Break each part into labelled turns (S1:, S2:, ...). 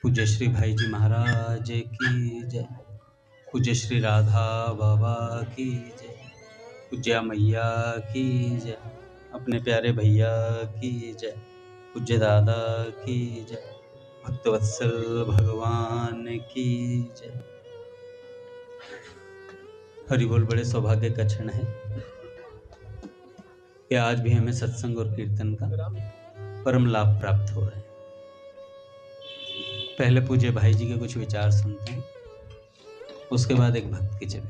S1: पूज्य श्री भाई जी महाराज की जय। पूज्य श्री राधा बाबा की जय। पूज्य मैया की जय। अपने प्यारे भैया की जय। पूज्य दादा की जय। भक्तवत्सल भगवान की जय। हरि बोल। बड़े सौभाग्य का क्षण है कि आज भी हमें सत्संग और कीर्तन का परम लाभ प्राप्त हो रहा है। पहले पूज्य भाई जी के कुछ विचार सुनते हैं, उसके बाद एक भक्त की चरित्र।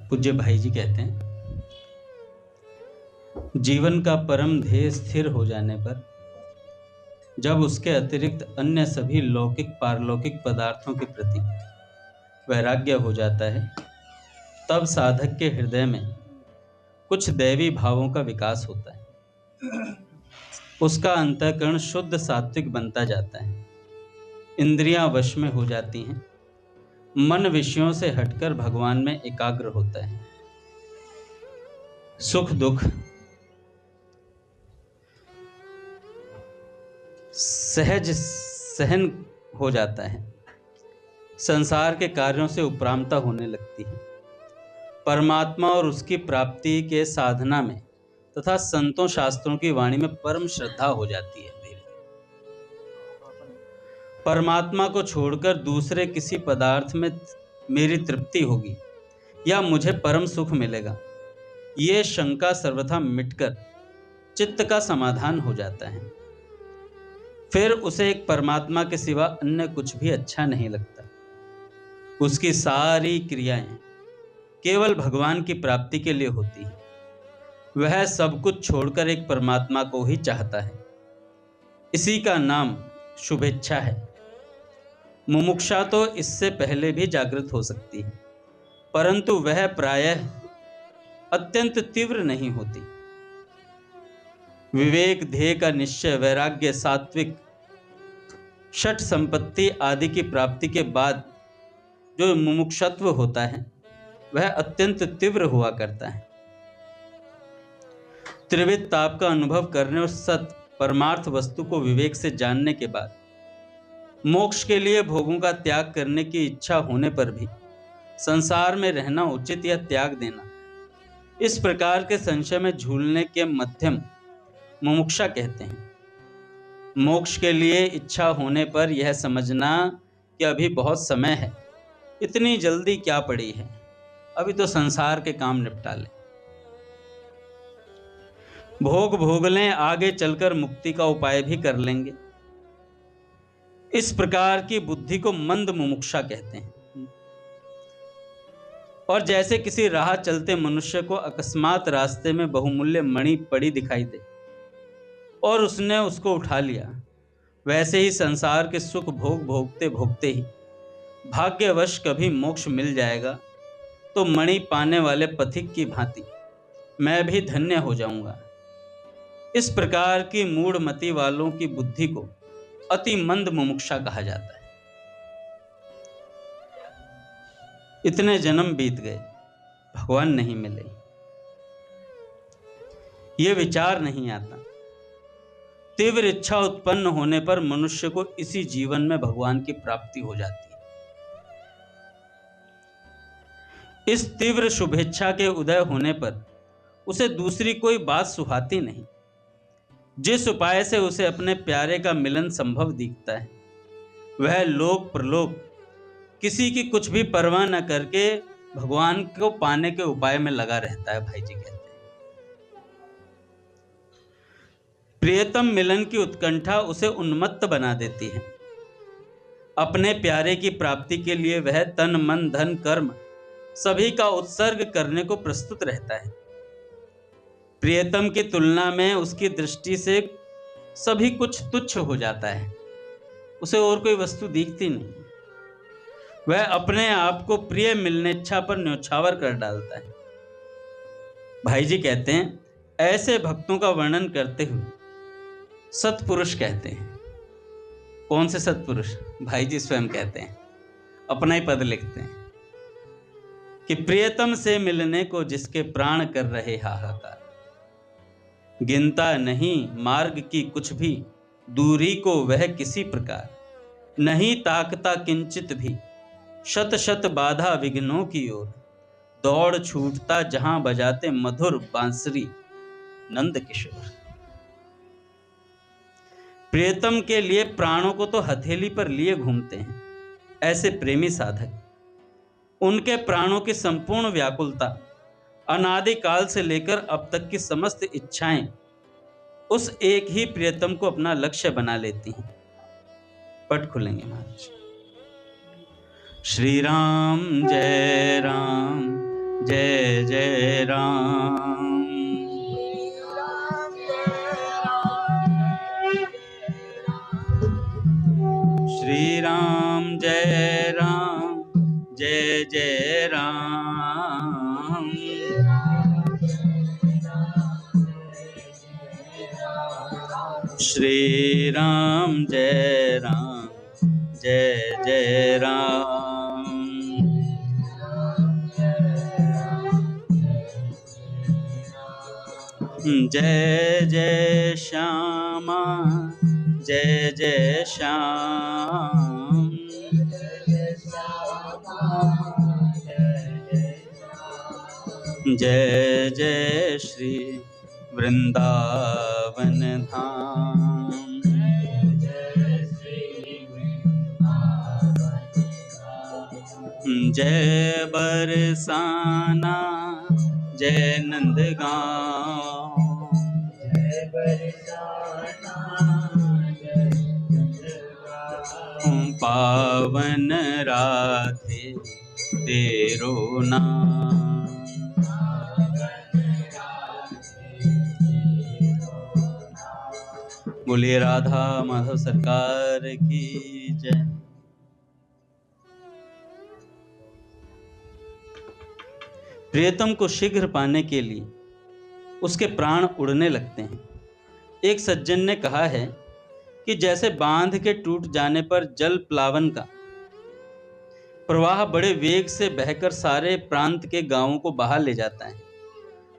S1: पूज्य भाई जी कहते हैं, जीवन का परम ध्येय स्थिर हो जाने पर जब उसके अतिरिक्त अन्य सभी लौकिक पारलौकिक पदार्थों के प्रति वैराग्य हो जाता है, तब साधक के हृदय में कुछ दैवी भावों का विकास होता है। उसका अंतःकरण शुद्ध सात्विक बनता जाता है। इंद्रियां वश में हो जाती हैं। मन विषयों से हटकर भगवान में एकाग्र होता है। सुख दुख सहज सहन हो जाता है। संसार के कार्यों से उपरामता होने लगती है। परमात्मा और उसकी प्राप्ति के साधना में तथा संतों शास्त्रों की वाणी में परम श्रद्धा हो जाती है। परमात्मा को छोड़कर दूसरे किसी पदार्थ में मेरी तृप्ति होगी या मुझे परम सुख मिलेगा, ये शंका सर्वथा मिटकर चित्त का समाधान हो जाता है। फिर उसे एक परमात्मा के सिवा अन्य कुछ भी अच्छा नहीं लगता। उसकी सारी क्रियाएं केवल भगवान की प्राप्ति के लिए होती है। वह सब कुछ छोड़कर एक परमात्मा को ही चाहता है। इसी का नाम शुभेच्छा है। मुमुक्षा तो इससे पहले भी जागृत हो सकती है, परंतु वह प्रायः अत्यंत तीव्र नहीं होती। विवेक, ध्येय का निश्चय, वैराग्य, सात्विक, षट संपत्ति आदि की प्राप्ति के बाद जो मुमुक्षत्व होता है वह अत्यंत तीव्र हुआ करता है। त्रिविध ताप का अनुभव करने और सत परमार्थ वस्तु को विवेक से जानने के बाद मोक्ष के लिए भोगों का त्याग करने की इच्छा होने पर भी संसार में रहना उचित या त्याग देना, इस प्रकार के संशय में झूलने के मध्यम मुमुक्षा कहते हैं। मोक्ष के लिए इच्छा होने पर यह समझना कि अभी बहुत समय है, इतनी जल्दी क्या पड़ी है, अभी तो संसार के काम निपटा लें, भोग लें, आगे चलकर मुक्ति का उपाय भी कर लेंगे। इस प्रकार की बुद्धि को मंद मुमुक्षा कहते हैं। और जैसे किसी राह चलते मनुष्य को अकस्मात रास्ते में बहुमूल्य मणि पड़ी दिखाई दे और उसने उसको उठा लिया, वैसे ही संसार के सुख भोगते भोगते ही भाग्यवश कभी मोक्ष मिल जाएगा तो मणि पाने वाले पथिक की भांति मैं भी धन्य हो जाऊंगा। इस प्रकार की मूढ़मति वालों की बुद्धि को अति मंद मुमुक्षा कहा जाता है। इतने जन्म बीत गए, भगवान नहीं मिले, ये विचार नहीं आता। तीव्र इच्छा उत्पन्न होने पर मनुष्य को इसी जीवन में भगवान की प्राप्ति हो जाती है। इस तीव्र शुभेच्छा के उदय होने पर उसे दूसरी कोई बात सुहाती नहीं। जिस उपाय से उसे अपने प्यारे का मिलन संभव दिखता है, वह लोक प्रलोक किसी की कुछ भी परवाह न करके भगवान को पाने के उपाय में लगा रहता है। भाई जी कहते हैं, प्रियतम मिलन की उत्कंठा उसे उन्मत्त बना देती है। अपने प्यारे की प्राप्ति के लिए वह तन मन धन कर्म सभी का उत्सर्ग करने को प्रस्तुत रहता है। प्रियतम की तुलना में उसकी दृष्टि से सभी कुछ तुच्छ हो जाता है, उसे और कोई वस्तु दिखती नहीं। वह अपने आप को प्रिय मिलने इच्छा पर न्यौछावर कर डालता है। भाई जी कहते हैं, ऐसे भक्तों का वर्णन करते हुए सत्पुरुष कहते हैं। कौन से सत्पुरुष? भाई जी स्वयं कहते हैं, अपना ही पद लिखते हैं। कि प्रियतम से मिलने को जिसके प्राण कर रहे हाहाकार, गिनता नहीं मार्ग की कुछ भी दूरी को वह किसी प्रकार, नहीं ताकता किंचित भी शत शत बाधा विघ्नों की ओर, दौड़ छूटता जहां बजाते मधुर बांसुरी नंद किशोर। प्रियतम के लिए प्राणों को तो हथेली पर लिए घूमते हैं ऐसे प्रेमी साधक, उनके प्राणों की संपूर्ण व्याकुलता, अनादिकाल से लेकर अब तक की समस्त इच्छाएं उस एक ही प्रियतम को अपना लक्ष्य बना लेती हैं। पट खुलेंगे महाराज। श्री राम जय राम जय जय राम, श्री राम जय राम जय जय राम, श्री राम जय राम जय जय राम, जय जय श्यामा जय जय श्याम, जय जय श्री वृंदावन धाम, जय बरसाना जय नंदगांव, पावन राधे तेरो नाम, बोलिए राधा माधव सरकार की जय। प्रियतम को शीघ्र पाने के लिए उसके प्राण उड़ने लगते हैं। एक सज्जन ने कहा है कि जैसे बांध के टूट जाने पर जल प्लावन का प्रवाह बड़े वेग से बहकर सारे प्रांत के गांवों को बहा ले जाता है,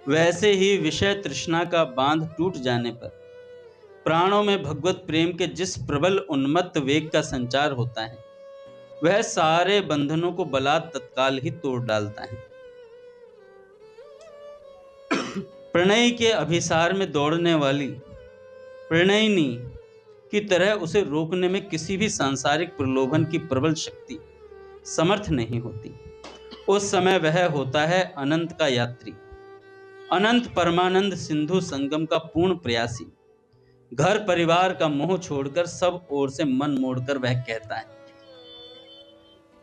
S1: वैसे ही विषय तृष्णा का बांध टूट जाने पर प्राणों में भगवत प्रेम के जिस प्रबल उन्मत्त वेग का संचार होता है, वह सारे बंधनों को बलात् तत्काल ही तोड़ डालता है। प्रणय के अभिसार में दौड़ने वाली प्रणयिनी की तरह उसे रोकने में किसी भी सांसारिक प्रलोभन की प्रबल शक्ति समर्थ नहीं होती। उस समय वह होता है अनंत का यात्री, अनंत परमानंद सिंधु संगम का पूर्ण प्रयासी। घर परिवार का मोह छोड़कर सब ओर से मन मोड़कर वह कहता है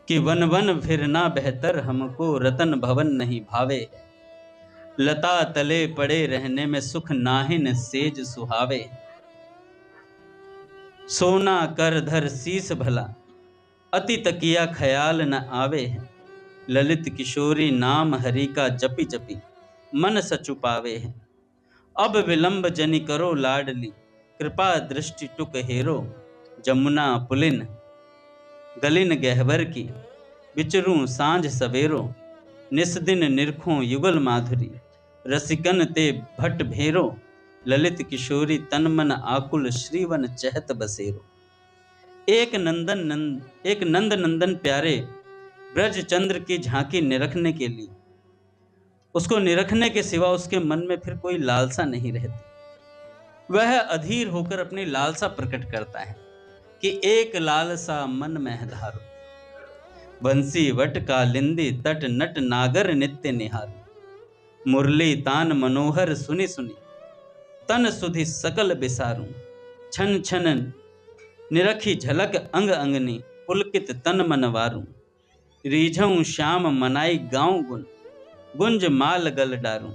S1: कि वन वन फिरना बेहतर हमको रतन भवन नहीं भावे, लता तले पड़े रहने में सुख नाहिन सेज सुहावे, सोना कर धर शीस भला अति तकिया ख्याल न आवे, ललित किशोरी नाम हरि का जपी जपी मन सचुपावे है। अब विलंब जनि करो लाडली कृपा दृष्टि टुक हेरो, जमुना पुलिन गलिन गहवर की विचरूं सांझ सवेरो, निस्दिन निरखों युगल माधुरी रसिकन ते भट भेरो, ललित किशोरी तन मन आकुल श्रीवन चहत बसेरो। एक नंद नंदन प्यारे ब्रज चंद्र की झांकी निरखने के लिए, उसको निरखने के सिवा उसके मन में फिर कोई लालसा नहीं रहती। वह अधीर होकर अपनी लालसा प्रकट करता है कि एक लालसा मन में धारो, बंसी वट कालिंदी तट नट नागर नित्य निहारो, मुरली तान मनोहर सुनि सुनि तन सुधि सकल बिसारूं, छन छन निरखी झलक अंग अंगनी पुलकित तन मन वारूं, रीझऊं श्याम मनाई गाँव गुन गुंज माल गल डारूं,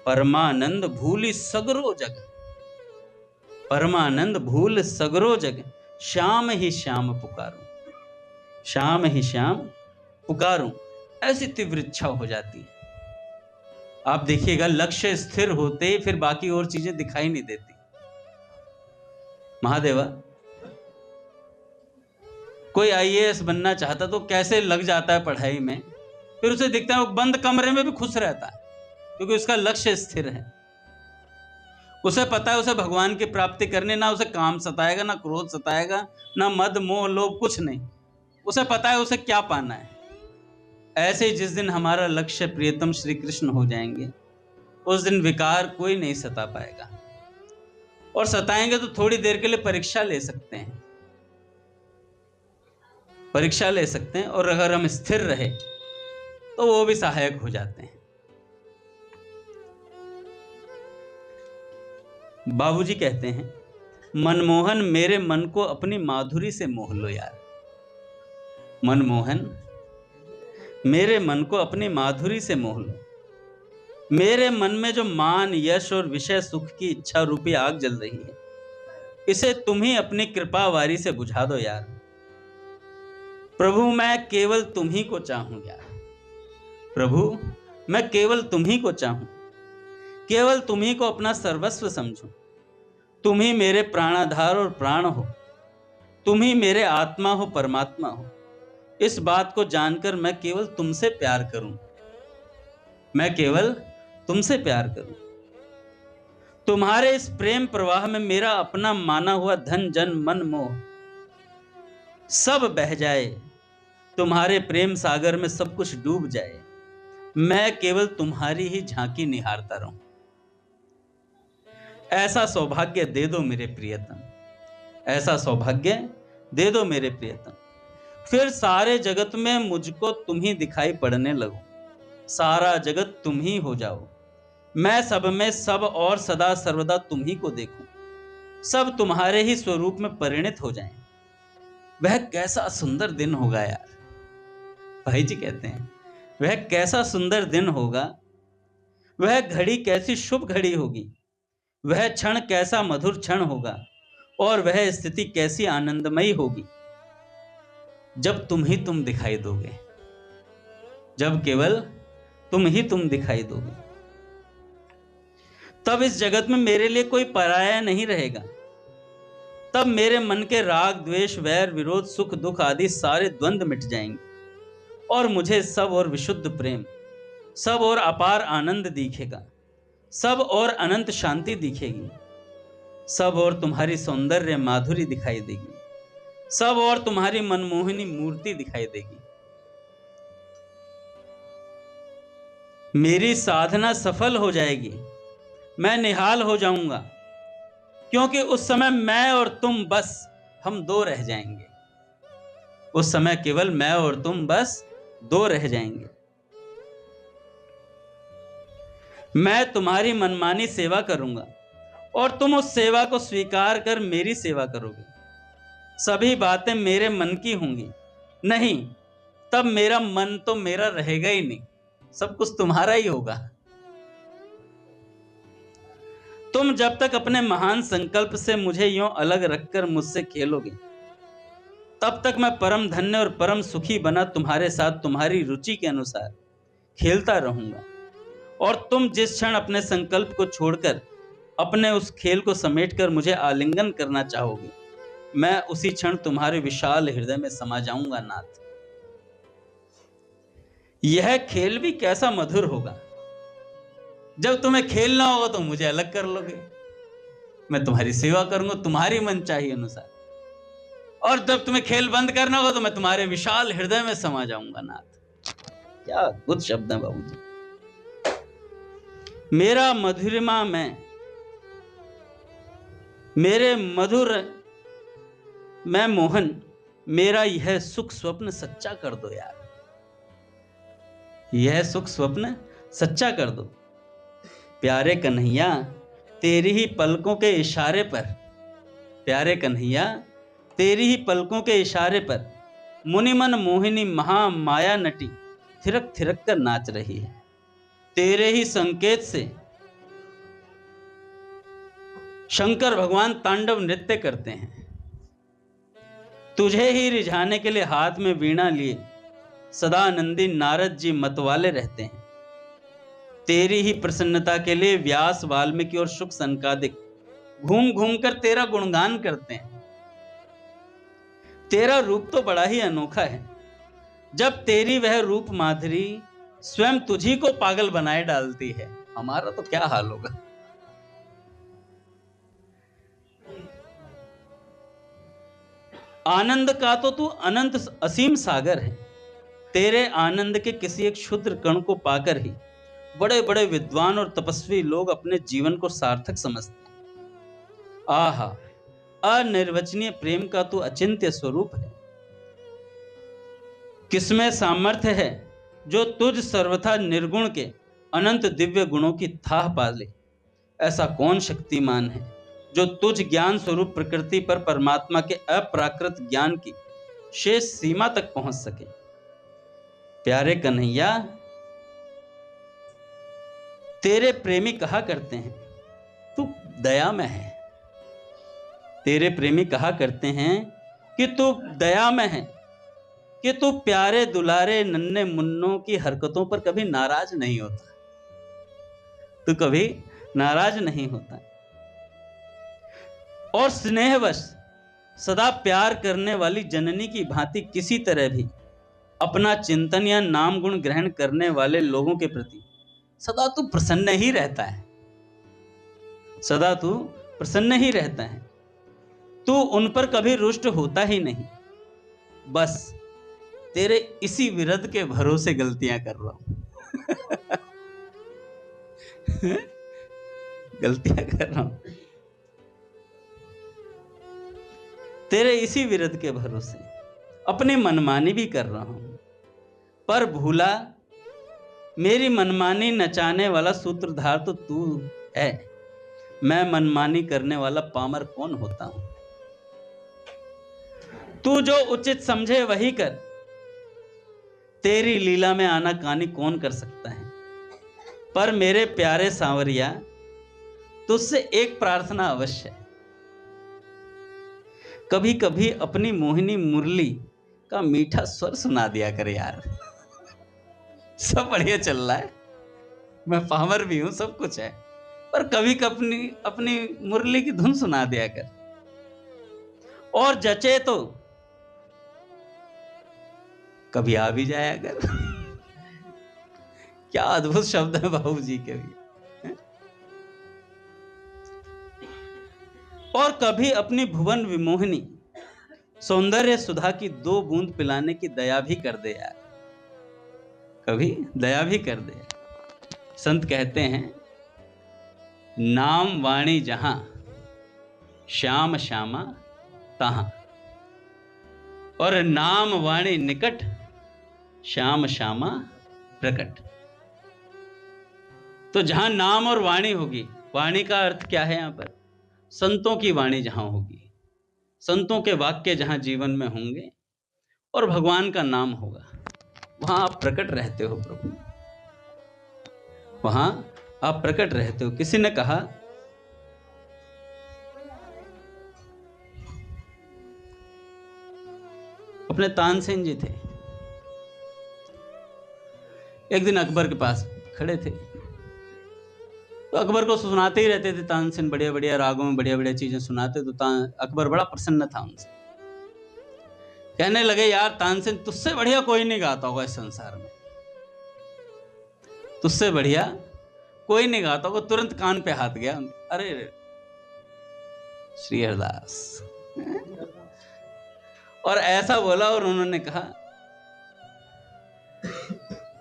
S1: परमानंद भूली सगरो जग, परमानंद भूल सगरो जग, श्याम ही श्याम पुकारूं, श्याम ही श्याम पुकारूं। ऐसी तीव्र इच्छा हो जाती है। आप देखिएगा लक्ष्य स्थिर होते फिर बाकी और चीजें दिखाई नहीं देती। महादेवा, कोई आईएएस बनना चाहता तो कैसे लग जाता है पढ़ाई में, फिर उसे दिखता है वो बंद कमरे में भी खुश रहता है, क्योंकि उसका लक्ष्य स्थिर है। उसे पता है उसे भगवान की प्राप्ति करनी, ना उसे काम सताएगा, ना क्रोध सताएगा, ना मद मोह लोभ, कुछ नहीं। उसे पता है उसे क्या पाना है। ऐसे ही जिस दिन हमारा लक्ष्य प्रियतम श्री कृष्ण हो जाएंगे, उस दिन विकार कोई नहीं सता पाएगा। और सताएंगे तो थोड़ी देर के लिए परीक्षा ले सकते हैं, परीक्षा ले सकते हैं, और अगर हम स्थिर रहे तो वो भी सहायक हो जाते हैं। बाबूजी कहते हैं, मनमोहन मेरे मन को अपनी माधुरी से मोह लो यार। मनमोहन मेरे मन को अपनी माधुरी से मोह लो। मेरे मन में जो मान यश और विषय सुख की इच्छा रूपी आग जल रही है, इसे तुम ही अपनी कृपा वारी से बुझा दो यार। प्रभु मैं केवल तुम ही को चाहूं यार। प्रभु मैं केवल तुम ही को चाहूं, केवल तुम ही को अपना सर्वस्व समझूं। तुम ही मेरे प्राणाधार और प्राण हो, तुम ही मेरे आत्मा हो, परमात्मा हो। इस बात को जानकर मैं केवल तुमसे प्यार करूं, मैं केवल तुमसे प्यार करूं। तुम्हारे इस प्रेम प्रवाह में मेरा अपना माना हुआ धन जन मन मोह सब बह जाए, तुम्हारे प्रेम सागर में सब कुछ डूब जाए, मैं केवल तुम्हारी ही झांकी निहारता रहूं। ऐसा सौभाग्य दे दो मेरे प्रियतम, ऐसा सौभाग्य दे दो मेरे प्रियतम। फिर सारे जगत में मुझको तुम ही दिखाई पड़ने लगो, सारा जगत तुम ही हो जाओ। मैं सब में सब और सदा सर्वदा तुम ही को देखूं, सब तुम्हारे ही स्वरूप में परिणत हो जाएं। वह कैसा सुंदर दिन होगा यार। भाई जी कहते हैं, वह कैसा सुंदर दिन होगा, वह घड़ी कैसी शुभ घड़ी होगी, वह क्षण कैसा मधुर क्षण होगा, और वह स्थिति कैसी आनंदमयी होगी जब तुम ही तुम दिखाई दोगे, जब केवल तुम ही तुम दिखाई दोगे। तब इस जगत में मेरे लिए कोई पराया नहीं रहेगा। तब मेरे मन के राग द्वेष वैर विरोध सुख दुख आदि सारे द्वंद्व मिट जाएंगे, और मुझे सब और विशुद्ध प्रेम, सब और अपार आनंद दिखेगा, सब और अनंत शांति दिखेगी, सब और तुम्हारी सौंदर्य माधुरी दिखाई देगी, सब और तुम्हारी मनमोहिनी मूर्ति दिखाई देगी। मेरी साधना सफल हो जाएगी, मैं निहाल हो जाऊंगा, क्योंकि उस समय मैं और तुम बस हम दो रह जाएंगे। उस समय केवल मैं और तुम बस दो रह जाएंगे। मैं तुम्हारी मनमानी सेवा करूंगा और तुम उस सेवा को स्वीकार कर मेरी सेवा करोगे। सभी बातें मेरे मन की होंगी, नहीं तब मेरा मन तो मेरा रहेगा ही नहीं, सब कुछ तुम्हारा ही होगा। तुम जब तक अपने महान संकल्प से मुझे यूं अलग रखकर मुझसे खेलोगे, तब तक मैं परम धन्य और परम सुखी बना तुम्हारे साथ तुम्हारी रुचि के अनुसार खेलता रहूंगा। और तुम जिस क्षण अपने संकल्प को छोड़कर अपने उस खेल को समेटकर मुझे आलिंगन करना चाहोगे, मैं उसी क्षण तुम्हारे विशाल हृदय में समा जाऊंगा नाथ। यह खेल भी कैसा मधुर होगा। जब तुम्हें खेलना होगा तो मुझे अलग कर लोगे, मैं तुम्हारी सेवा करूंगा तुम्हारी मनचाही अनुसार, और जब तुम्हें खेल बंद करना होगा तो मैं तुम्हारे विशाल हृदय में समा जाऊंगा नाथ। क्या अद्भुत शब्द है बाबूजी। मेरा मधुरिमा में, मेरे मधुर मैं मोहन, मेरा यह सुख स्वप्न सच्चा कर दो यार, यह सुख स्वप्न सच्चा कर दो। प्यारे कन्हैया तेरी ही पलकों के इशारे पर, प्यारे कन्हैया तेरी ही पलकों के इशारे पर मुनिमन मोहिनी महा माया नटी थिरक थिरक कर नाच रही है। तेरे ही संकेत से शंकर भगवान तांडव नृत्य करते हैं। तुझे ही रिझाने के लिए हाथ में वीणा लिए सदानंदी नारद जी मतवाले रहते हैं। तेरी ही प्रसन्नता के लिए व्यास वाल्मीकि और शुक सनकादिक घूम घूम कर तेरा गुणगान करते हैं। तेरा रूप तो बड़ा ही अनोखा है। जब तेरी वह रूप माधुरी स्वयं तुझी को पागल बनाए डालती है, हमारा तो क्या हाल होगा। आनंद का तो तू अनंत असीम सागर है, तेरे आनंद के किसी एक क्षुद्र कण को पाकर ही बड़े बड़े विद्वान और तपस्वी लोग अपने जीवन को सार्थक समझते हैं। आहा, अनिर्वचनीय प्रेम का तू अचिंत्य स्वरूप है। किसमें सामर्थ्य है जो तुझ सर्वथा निर्गुण के अनंत दिव्य गुणों की थाह पाले। ऐसा कौन शक्तिमान है जो तुझ ज्ञान स्वरूप प्रकृति पर परमात्मा के अप्राकृत ज्ञान की शेष सीमा तक पहुंच सके। प्यारे कन्हैया, तेरे प्रेमी कहा करते हैं तू दयामय है। तेरे प्रेमी कहा करते हैं कि तू दयामय है, कि तू प्यारे दुलारे नन्हे मुन्नों की हरकतों पर कभी नाराज नहीं होता। तू कभी नाराज नहीं होता और स्नेहवश सदा प्यार करने वाली जननी की भांति किसी तरह भी अपना चिंतन या नाम गुण ग्रहण करने वाले लोगों के प्रति सदा तू प्रसन्न ही रहता है। सदा तू प्रसन्न ही रहता है। तू उन पर कभी रुष्ट होता ही नहीं। बस तेरे इसी विरध के भरोसे गलतियां कर रहा हूं। गलतियां कर रहा हूं तेरे इसी विरध के भरोसे, अपनी मनमानी भी कर रहा हूं। पर भूला, मेरी मनमानी नचाने वाला सूत्रधार तो तू है। मैं मनमानी करने वाला पामर कौन होता हूं। तू जो उचित समझे वही कर। तेरी लीला में आना कानी कौन कर सकता है। पर मेरे प्यारे सांवरिया, तुझसे एक प्रार्थना अवश्य है। कभी कभी अपनी मोहिनी मुरली का मीठा स्वर सुना दिया कर यार। सब बढ़िया चल रहा है, मैं पामर भी हूं, सब कुछ है, पर कभी कभी अपनी मुरली की धुन सुना दिया कर। और जचे तो कभी आ भी जाया कर। क्या अद्भुत शब्द है बाबू जी के भी। और कभी अपनी भुवन विमोहिनी सौंदर्य सुधा की 2 बूंद पिलाने की दया भी कर दे यार। कभी दया भी कर दे। संत कहते हैं, नाम वाणी जहां श्याम श्यामा तहां, और नाम वाणी निकट श्याम श्यामा प्रकट। तो जहां नाम और वाणी होगी, वाणी का अर्थ क्या है यहां पर, संतों की वाणी जहां होगी, संतों के वाक्य जहां जीवन में होंगे और भगवान का नाम होगा, वहां आप प्रकट रहते हो प्रभु। वहां आप प्रकट रहते हो। किसी ने कहा, अपने तानसेन जी थे, एक दिन अकबर के पास खड़े थे, तो अकबर को सुनाते ही रहते थे तानसेन, बढ़िया बढ़िया रागों में बढ़िया बढ़िया चीजें सुनाते। तो अकबर बड़ा प्रसन्न था उनसे। कहने लगे, यार तानसेन, तुझसे बढ़िया कोई नहीं गाता होगा इस संसार में, तुझसे बढ़िया कोई नहीं गाता होगा। तुरंत कान पे हाथ गया। अरे श्री हरदास, और ऐसा बोला, और उन्होंने कहा,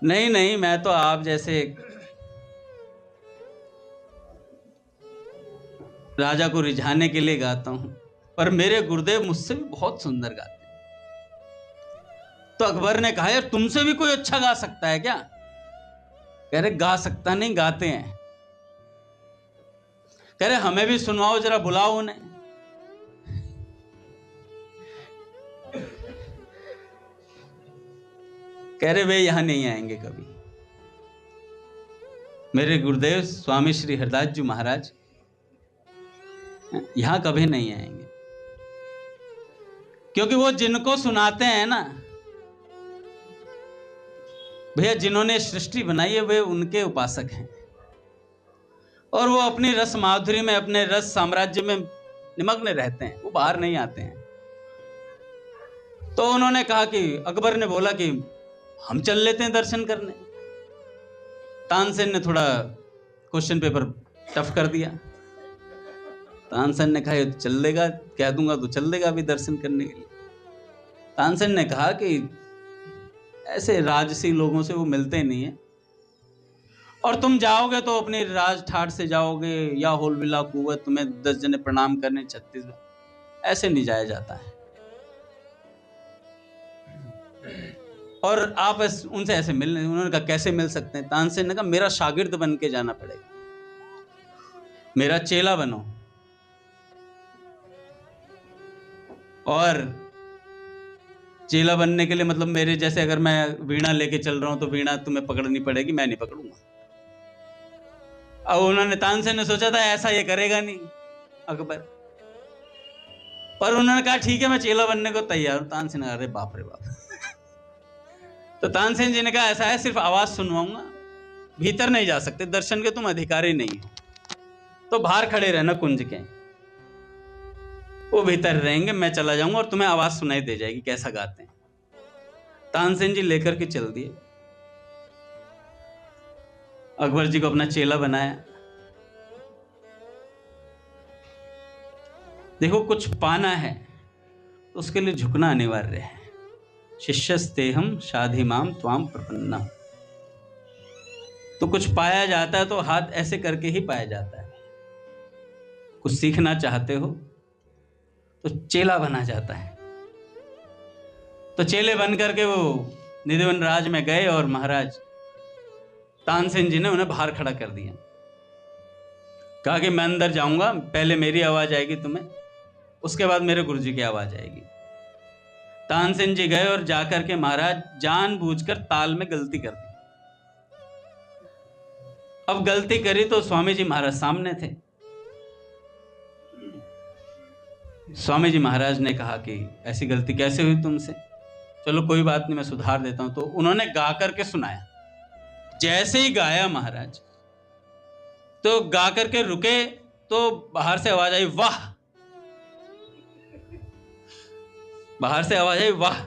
S1: नहीं नहीं, मैं तो आप जैसे राजा को रिझाने के लिए गाता हूं, पर मेरे गुरुदेव मुझसे भी बहुत सुंदर गाते हैं। तो अकबर ने कहा, यार तुमसे भी कोई अच्छा गा सकता है क्या। कह रहे, गा सकता नहीं, गाते हैं। कह रहे, हमें भी सुनवाओ जरा, बुलाओ उन्हें। कह रहे, वे यहां नहीं आएंगे कभी। मेरे गुरुदेव स्वामी श्री हरदास जी महाराज यहां कभी नहीं आएंगे, क्योंकि वो जिनको सुनाते हैं ना भैया, जिन्होंने सृष्टि बनाई है, वे उनके उपासक हैं, और वो अपनी रस माधुरी में, अपने रस साम्राज्य में निमग्न रहते हैं, वो बाहर नहीं आते हैं। तो उन्होंने कहा कि, अकबर ने बोला कि हम चल लेते हैं दर्शन करने। तानसेन ने थोड़ा क्वेश्चन पेपर टफ कर दिया। तानसेन ने कहा ये तो चल देगा, कह दूंगा तो चल देगा अभी दर्शन करने के लिए। तानसेन ने कहा कि ऐसे राजसी लोगों से वो मिलते नहीं है, और तुम जाओगे तो अपनी राज ठाट से जाओगे, या होल बिला कुवत तुम्हें 10 जने प्रणाम करने 36, ऐसे नहीं जाया जाता है। और आप उनसे ऐसे मिलने, उन्होंने कहा कैसे मिल सकते हैं? तानसेन ने कहा मेरा शागिर्द बन के जाना पड़ेगा, मेरा चेला बनो। और चेला बनने के लिए मतलब मेरे जैसे अगर मैं वीणा लेके चल रहा हूं तो वीणा तुम्हें पकड़नी पड़ेगी, मैं नहीं पकड़ूंगा। अब उन्होंने, तानसेन ने सोचा था ऐसा ये करेगा नहीं अकबर, पर उन्होंने कहा ठीक है मैं चेला बनने को तैयार हूं। तानसेन ने, अरे बाप रे बाप। तो तानसेन जी ने कहा ऐसा है, सिर्फ आवाज सुनवाऊंगा, भीतर नहीं जा सकते, दर्शन के तुम अधिकारी नहीं हो, तो बाहर खड़े रहना कुंज के, वो भीतर रहेंगे, मैं चला जाऊंगा और तुम्हें आवाज सुनाई दे जाएगी कैसा गाते हैं। तानसेन जी लेकर के चल दिए, अकबर जी को अपना चेला बनाया। देखो कुछ पाना है तो उसके लिए झुकना अनिवार्य है। शिष्यस्तेहम शाधिमाम त्वाम प्रपन्नम। तो कुछ पाया जाता है तो हाथ ऐसे करके ही पाया जाता है। कुछ सीखना चाहते हो तो चेला बना जाता है। तो चेले बन करके वो निधिवन राज में गए और महाराज तानसेन जी ने उन्हें बाहर खड़ा कर दिया। कहा कि मैं अंदर जाऊंगा, पहले मेरी आवाज आएगी तुम्हें, उसके बाद मेरे गुरुजी की आवाज आएगी। तानसेन जी गए और जाकर के महाराज जानबूझकर ताल में गलती कर दी। अब गलती करी तो स्वामी जी महाराज सामने थे। स्वामी जी महाराज ने कहा कि ऐसी गलती कैसे हुई तुमसे? चलो कोई बात नहीं, मैं सुधार देता हूं। तो उन्होंने गा करके सुनाया। जैसे ही गाया महाराज, तो गा करके रुके तो बाहर से आवाज आई वाह। बाहर से आवाज आई वाह।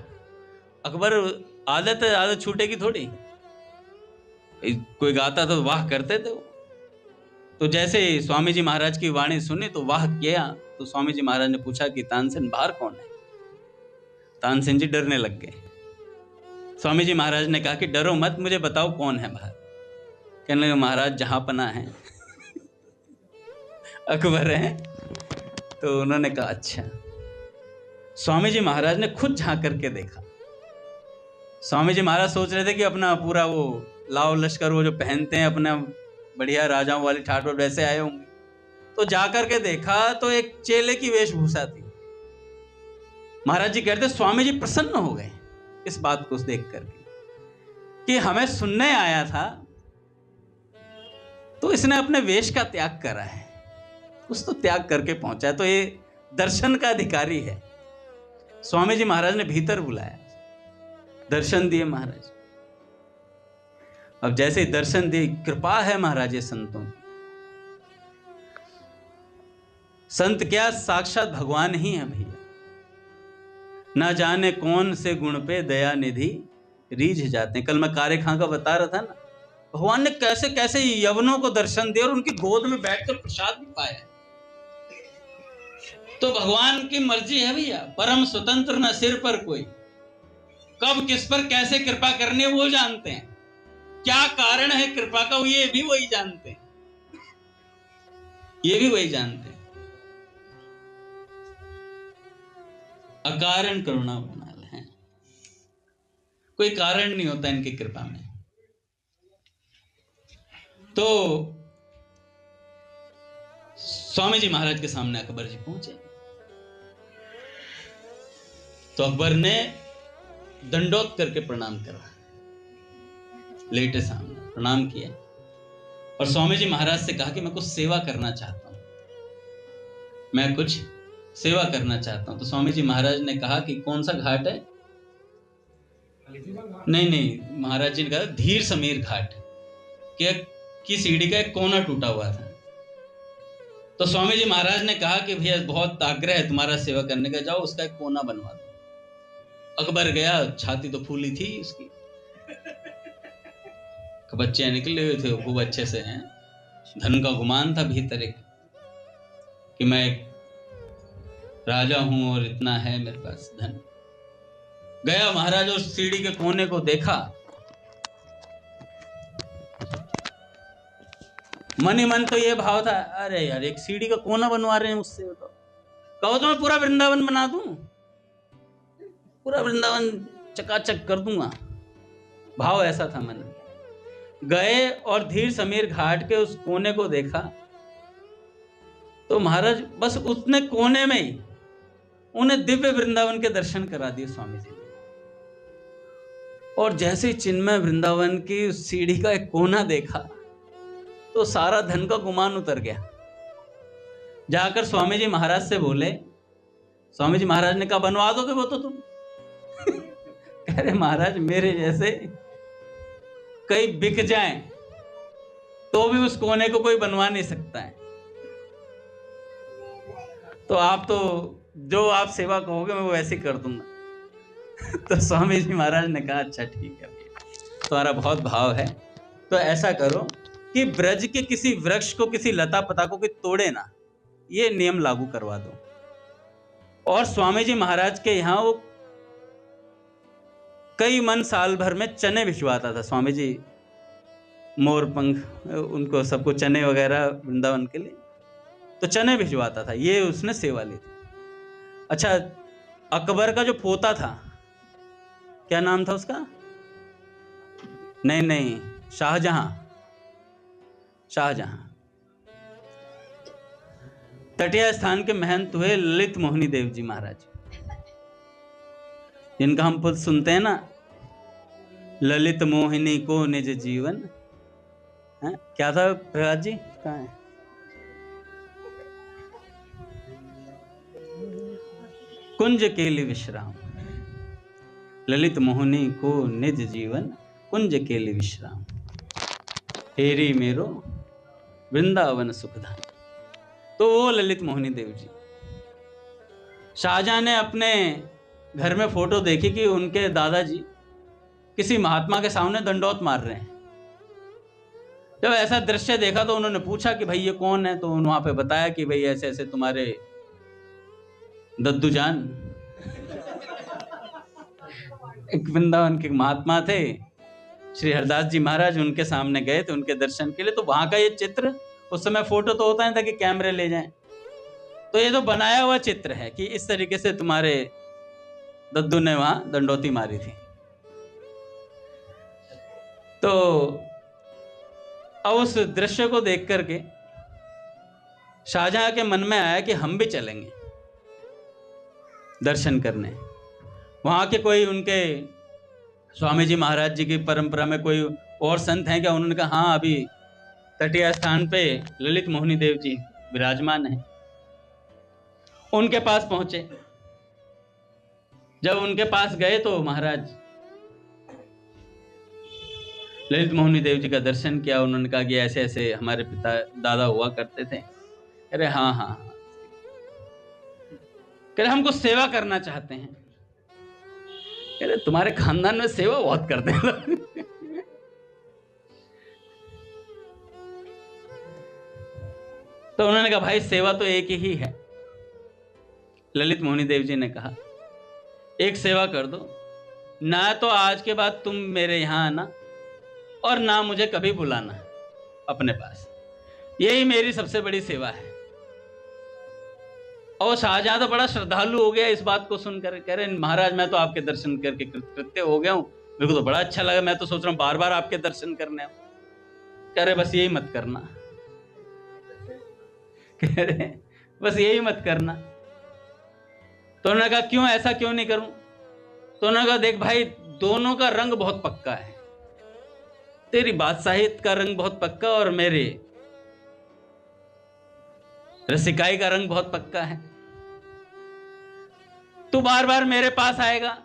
S1: अकबर, आदत छूटेगी थोड़ी, कोई गाता तो वाह करते थे वो। तो जैसे स्वामी जी महाराज की वाणी सुनी तो वाह किया। तो स्वामी जी महाराज ने पूछा कि तानसेन बाहर कौन है? तानसेन जी डरने लग गए। स्वामी जी महाराज ने कहा कि डरो मत, मुझे बताओ कौन है बाहर। कहने लगे महाराज जहां पना है अकबर है। तो उन्होंने कहा अच्छा। स्वामी जी महाराज ने खुद झांक करके देखा। स्वामी जी महाराज सोच रहे थे कि अपना पूरा वो लाव लश्कर वो जो पहनते हैं अपना बढ़िया राजाओं वाली ठाट वैसे आए होंगे। तो जाकर के देखा तो एक चेले की वेशभूषा थी। महाराज जी कहते स्वामी जी प्रसन्न हो गए इस बात को देख करके कि हमें सुनने आया था तो इसने अपने वेश का त्याग करा है, कुछ तो त्याग करके पहुंचा है, तो ये दर्शन का अधिकारी है। स्वामी जी महाराज ने भीतर बुलाया, दर्शन दिए महाराज। अब जैसे दर्शन दिए, कृपा है महाराज ये संतों की। संत क्या, साक्षात भगवान ही है भैया। ना जाने कौन से गुण पे दया निधि रीझ जाते हैं। कल मैं कारे खां का बता रहा था ना, भगवान ने कैसे कैसे यवनों को दर्शन दिया और उनकी गोद में बैठकर प्रसाद भी पाया। तो भगवान की मर्जी है भैया, परम स्वतंत्र, न सिर पर कोई, कब किस पर कैसे कृपा करनी है वो जानते हैं, क्या कारण है कृपा का ये भी वही जानते हैं, ये भी वही जानते हैं। अकारण करुणा बनाल है, कोई कारण नहीं होता इनकी कृपा में। तो स्वामी जी महाराज के सामने अकबर जी पहुंचे। तो अकबर ने दंडोत करके प्रणाम करा, लेटे सामने प्रणाम किया और स्वामी जी महाराज से कहा कि मैं कुछ सेवा करना चाहता हूं, मैं कुछ सेवा करना चाहता हूं। तो स्वामी जी महाराज ने कहा कि कौन सा घाट है? नहीं, महाराज जी ने कहा धीर समीर घाट की सीढ़ी का एक कोना टूटा हुआ था। तो स्वामी जी महाराज ने कहा कि भैया बहुत आग्रह है तुम्हारा सेवा करने का, जाओ उसका एक कोना बनवा दो। अकबर गया, छाती तो फूली थी उसकी, बच्चे निकले हुए थे खूब अच्छे से हैं, धन का गुमान था भीतर एक, कि मैं एक राजा हूं और इतना है मेरे पास धन। गया महाराज उस सीढ़ी के कोने को देखा, मन ही मन तो ये भाव था, अरे यार एक सीढ़ी का कोना बनवा रहे हैं मुझसे, कहो तो मैं पूरा वृंदावन बना दूं, पूरा वृंदावन चकाचक कर दूंगा। भाव ऐसा था मन में। गए और धीर समीर घाट के उस कोने को देखा, तो महाराज बस उतने कोने में ही उन्हें दिव्य वृंदावन के दर्शन करा दिए स्वामी जी ने। और जैसे ही चिन्मय वृंदावन की उस सीढ़ी का एक कोना देखा तो सारा धन का गुमान उतर गया। जाकर स्वामी जी महाराज से बोले, स्वामी जी महाराज ने कहा बनवा दोगे वो तो तुम? कह रहे महाराज मेरे जैसे कई बिक जाएं तो भी उस कोने को कोई बनवा नहीं सकता है, तो आप तो जो आप सेवा कहोगे मैं वो वैसे कर दूंगा। तो स्वामी जी महाराज ने कहा अच्छा ठीक है, तुम्हारा बहुत भाव है, तो ऐसा करो कि ब्रज के किसी वृक्ष को, किसी लता पता को कोई तोड़े ना, ये नियम लागू करवा दो। और स्वामी जी महाराज के यहाँ वो कई मन साल भर में चने भिजवाता था। स्वामी जी मोर पंख उनको सबको चने वगैरह वृंदावन के लिए, तो चने भिजवाता था, ये उसने सेवा ली थी। अच्छा, अकबर का जो पोता था, क्या नाम था उसका? नहीं, शाहजहां। तटिया स्थान के महंत हुए ललित मोहिनी देव जी महाराज, जिनका हम पद सुनते हैं ना, ललित मोहिनी को निज जीवन है? क्या था प्रहलाद जी? कहाँ है? कुंज केली विश्राम, ललित मोहिनी को निज जीवन कुंज केली विश्राम, हेरी मेरो वृंदावन सुखधाम। तो वो ललित मोहिनी देव जी, शाहजहां ने अपने घर में फोटो देखी कि उनके दादाजी किसी महात्मा के सामने दंडौत मार रहे हैं। जब ऐसा दृश्य देखा तो उन्होंने पूछा कि भाई ये कौन है, तो वहां पे बताया कि भाई ऐसे ऐसे तुम्हारे दद्दू जान एक वृंदावन के महात्मा थे, श्री हरदास जी महाराज, उनके सामने गए थे उनके दर्शन के लिए। तो वहां का ये चित्र, उस समय फोटो तो होता नहीं था कि कैमरे ले जाएं, तो ये तो बनाया हुआ चित्र है कि इस तरीके से तुम्हारे दद्दू ने वहां दंडौती मारी थी। तो अब उस दृश्य को देख करके शाहजहां के मन में आया कि हम भी चलेंगे दर्शन करने। वहां के कोई उनके स्वामी जी महाराज जी की परंपरा में कोई और संत हैं क्या? उन्होंने कहा हाँ, अभी तटीय स्थान पे ललित मोहिनी देव जी विराजमान हैं। उनके पास पहुंचे। जब उनके पास गए तो महाराज ललित मोहिनी देव जी का दर्शन किया। उन्होंने कहा कि ऐसे ऐसे हमारे पिता दादा हुआ करते थे। अरे हाँ, कह रहे हमको सेवा करना चाहते हैं। कह रहे तुम्हारे खानदान में सेवा बहुत करते हैं। तो उन्होंने कहा भाई सेवा तो एक ही है। ललित मोहिनी देव जी ने कहा एक सेवा कर दो, ना तो आज के बाद तुम मेरे यहां आना और ना मुझे कभी बुलाना अपने पास, यही मेरी सबसे बड़ी सेवा है। और शाहजहां तो बड़ा श्रद्धालु हो गया इस बात को सुनकर। कह रहे महाराज मैं तो आपके दर्शन करके कृतकृत्य हो गया हूं, मेरे को तो बड़ा अच्छा लगा, मैं तो सोच रहा हूं बार बार आपके दर्शन करने। कह रहे बस यही मत करना। कह रहे बस यही मत करना। तो उन्होंने कहा क्यों, ऐसा क्यों नहीं करूं? तो उन्होंने कहा देख भाई, दोनों का रंग बहुत पक्का है। तेरी बादशाहियत का रंग बहुत पक्का और मेरे रसिकाई का रंग बहुत पक्का है। तू बार बार मेरे पास आएगा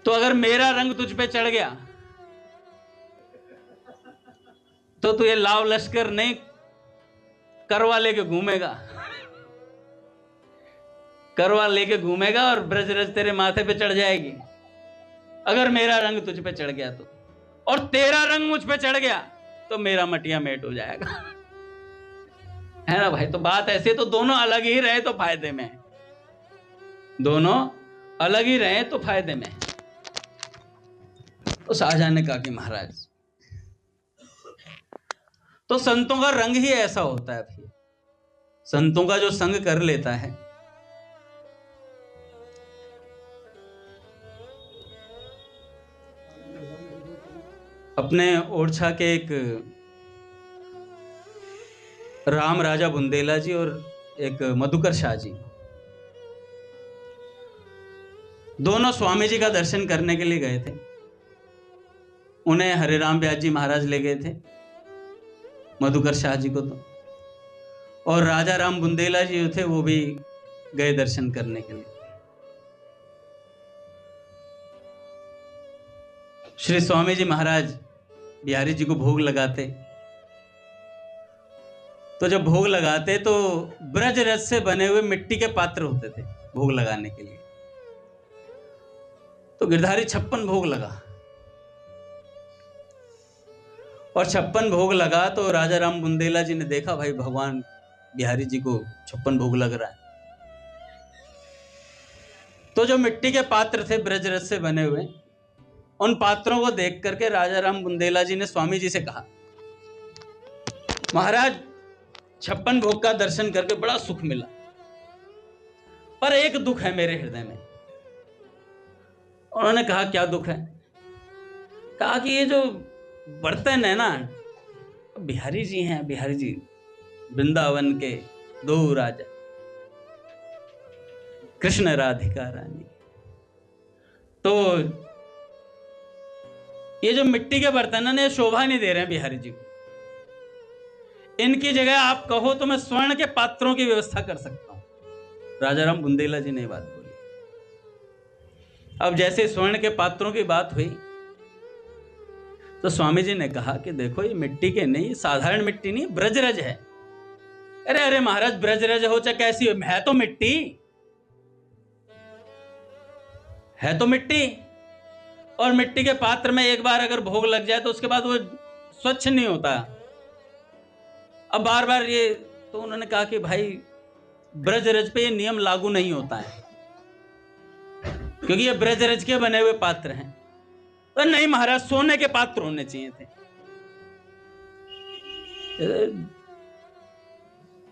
S1: तो अगर मेरा रंग तुझ पे चढ़ गया तो तू ये लाव लश्कर नहीं करवा लेके घूमेगा। करवा लेके घूमेगा और ब्रज रज तेरे माथे पे चढ़ जाएगी। अगर मेरा रंग तुझ पे चढ़ गया तो, और तेरा रंग मुझ पे चढ़ गया तो मेरा मटिया मेट हो जाएगा। है ना भाई? तो बात ऐसे, तो दोनों अलग ही रहे तो फायदे में है, दोनों अलग ही रहे तो फायदे में है। तो शाहजहां ने कहा कि महाराज, तो संतों का रंग ही ऐसा होता है भाई, संतों का जो संग कर लेता है, अपने ओरछा के एक राम राजा बुंदेला जी और एक मधुकर शाह जी, दोनों स्वामी जी का दर्शन करने के लिए गए थे। उन्हें हरिराम व्यास जी महाराज ले गए थे, मधुकर शाह जी को तो, और राजा राम बुंदेला जी जो थे वो भी गए दर्शन करने के लिए। श्री स्वामी जी महाराज बिहारी जी को भोग लगाते, तो जब भोग लगाते तो ब्रज रस से बने हुए मिट्टी के पात्र होते थे भोग लगाने के लिए। तो गिरधारी 56 भोग लगा, और 56 भोग लगा तो राजा राम बुंदेला जी ने देखा भाई भगवान बिहारी जी को 56 भोग लग रहा है। तो जो मिट्टी के पात्र थे ब्रज रस से बने हुए, उन पात्रों को देख करके राजा राम बुंदेला जी ने स्वामी जी से कहा, महाराज 56 भोग का दर्शन करके बड़ा सुख मिला, पर एक दुख है मेरे हृदय में। उन्होंने कहा क्या दुख है? कहा कि ये जो बर्तन है ना, बिहारी जी हैं, बिहारी जी वृंदावन के 2 राजा कृष्ण राधिका रानी, तो ये जो मिट्टी के बर्तन है ना, ये शोभा नहीं दे रहे हैं बिहारी जी को। इनकी जगह आप कहो तो मैं स्वर्ण के पात्रों की व्यवस्था कर सकता हूं। राजा राम बुंदेला जी ने ये बात बोली। अब जैसे स्वर्ण के पात्रों की बात हुई तो स्वामी जी ने कहा कि देखो ये मिट्टी के नहीं, साधारण मिट्टी नहीं, ब्रजरज है। अरे अरे महाराज, ब्रजरज हो चाहे कैसी हो, है तो मिट्टी, है तो मिट्टी। और मिट्टी के पात्र में एक बार अगर भोग लग जाए तो उसके बाद वो स्वच्छ नहीं होता। अब बार बार ये, तो उन्होंने कहा कि भाई ब्रजरज पे ये नियम लागू नहीं होता है, क्योंकि ये ब्रजरज के बने हुए पात्र हैं। तो नहीं महाराज, सोने के पात्र होने चाहिए थे।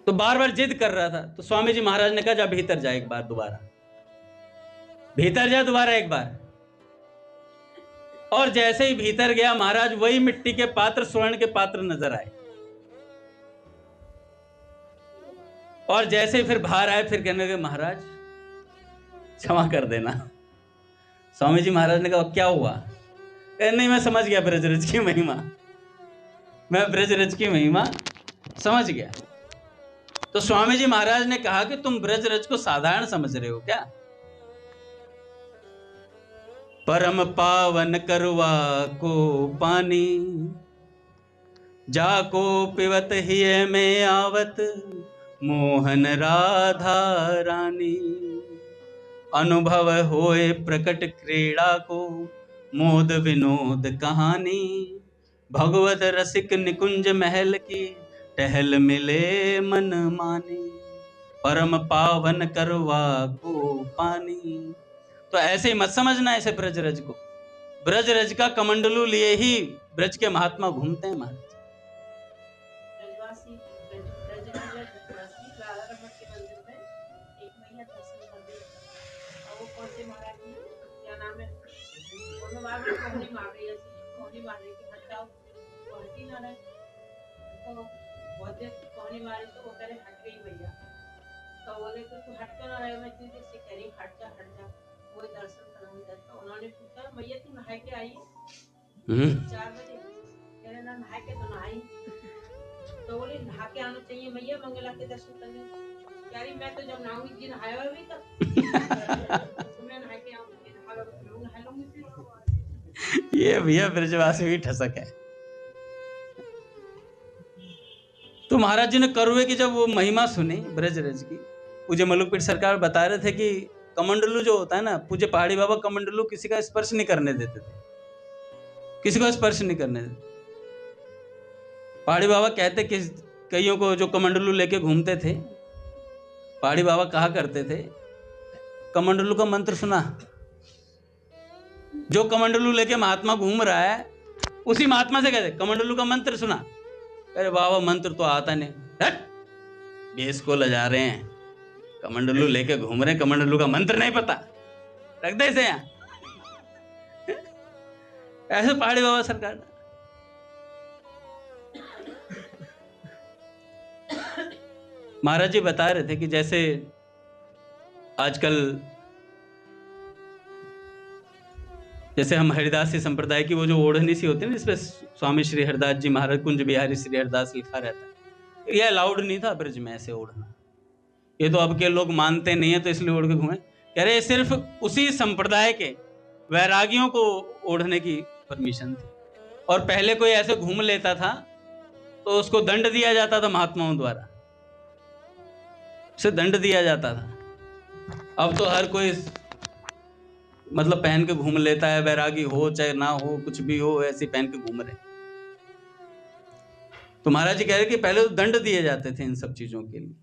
S1: तो बार बार जिद कर रहा था, तो स्वामी जी महाराज ने कहा जा भीतर जा एक बार, दोबारा भीतर जा दोबारा एक बार। और जैसे ही भीतर गया महाराज, वही मिट्टी के पात्र स्वर्ण के पात्र नजर आए। और जैसे ही फिर बाहर आए, फिर कहने लगे महाराज क्षमा कर देना। स्वामी जी महाराज ने कहा क्या हुआ? नहीं मैं समझ गया ब्रजरज की महिमा, मैं ब्रजरज की महिमा समझ गया। तो स्वामी जी महाराज ने कहा कि तुम ब्रजरज को साधारण समझ रहे हो क्या? परम पावन करवा को पानी, जाको पिवत ही में आवत, मोहन राधा रानी। अनुभव होए प्रकट क्रीड़ा को, मोद विनोद कहानी। भगवत रसिक निकुंज महल की, टहल मिले मन मानी। परम पावन करवा को पानी। तो ऐसे ही मत समझना ऐसे ब्रजरज को। ब्रजरज का कमंडलू लिए ही ब्रज के महात्मा घूमते हैं महाराज।
S2: तो बोले तो तू हट कर रहा है, मैं तुझे से कह रही हट जा वो दर्शन कराऊंगा। तो उन्होंने पूछा मैया तू नहा के आई? 4 बजे कह रहे ना नहा के तो नहाई। तो बोले नहा के आना चाहिए मैया मंगला के दर्शन करने। कह रही मैं तो जब नहाऊंगी जी नहाया हुआ भी तब मैं नहा के आऊंगी, नहा लूंगी।
S1: ये भैया ब्रजवासी की ठसक है। तो महाराज जी ने करुए की जब वो महिमा सुनी ब्रजरज की, पूज्य मलुकपीठ सरकार बता रहे थे कि कमंडलू जो होता है ना, पूज्य पहाड़ी बाबा कमंडलू किसी का स्पर्श नहीं करने देते थे, किसी को स्पर्श नहीं करने देते। पहाड़ी बाबा कहते कि कईयों को जो कमंडलू लेके घूमते थे, पहाड़ी बाबा कहा करते थे, कमंडलू का मंत्र सुना, जो कमंडलू लेके महात्मा घूम रहा है उसी महात्मा से कहते कमंडलू का मंत्र सुना। अरे बाबा मंत्र तो आता नहीं, हट, बेस को लजा रहे हैं, कमंडलू लेके घूम रहे हैं, कमंडलू का मंत्र नहीं पता, रख दे इसे यहाँ। ऐसे पहाड़ी बाबा सरकार। महाराज जी बता रहे थे कि जैसे आजकल जैसे हम हरिदासी संप्रदाय की वो जो ओढ़नी सी होती है ना, जिसपे स्वामी श्री हरिदास जी महाराज कुंज बिहारी श्री हरिदास लिखा रहता है, यह अलाउड नहीं था ब्रज में ऐसे ओढ़ना। ये तो अब के लोग मानते नहीं है तो इसलिए ओढ़ के घूमे। कह रहे सिर्फ उसी संप्रदाय के वैरागियों को ओढ़ने की परमिशन थी, और पहले कोई ऐसे घूम लेता था तो उसको दंड दिया जाता था, महात्माओं द्वारा उसे दंड दिया जाता था। अब तो हर कोई मतलब पहन के घूम लेता है, वैरागी हो चाहे ना हो, कुछ भी हो, ऐसे पहन के घूम रहे। तो महाराज जी कह रहे कि पहले तो दंड दिए जाते थे इन सब चीजों के लिए।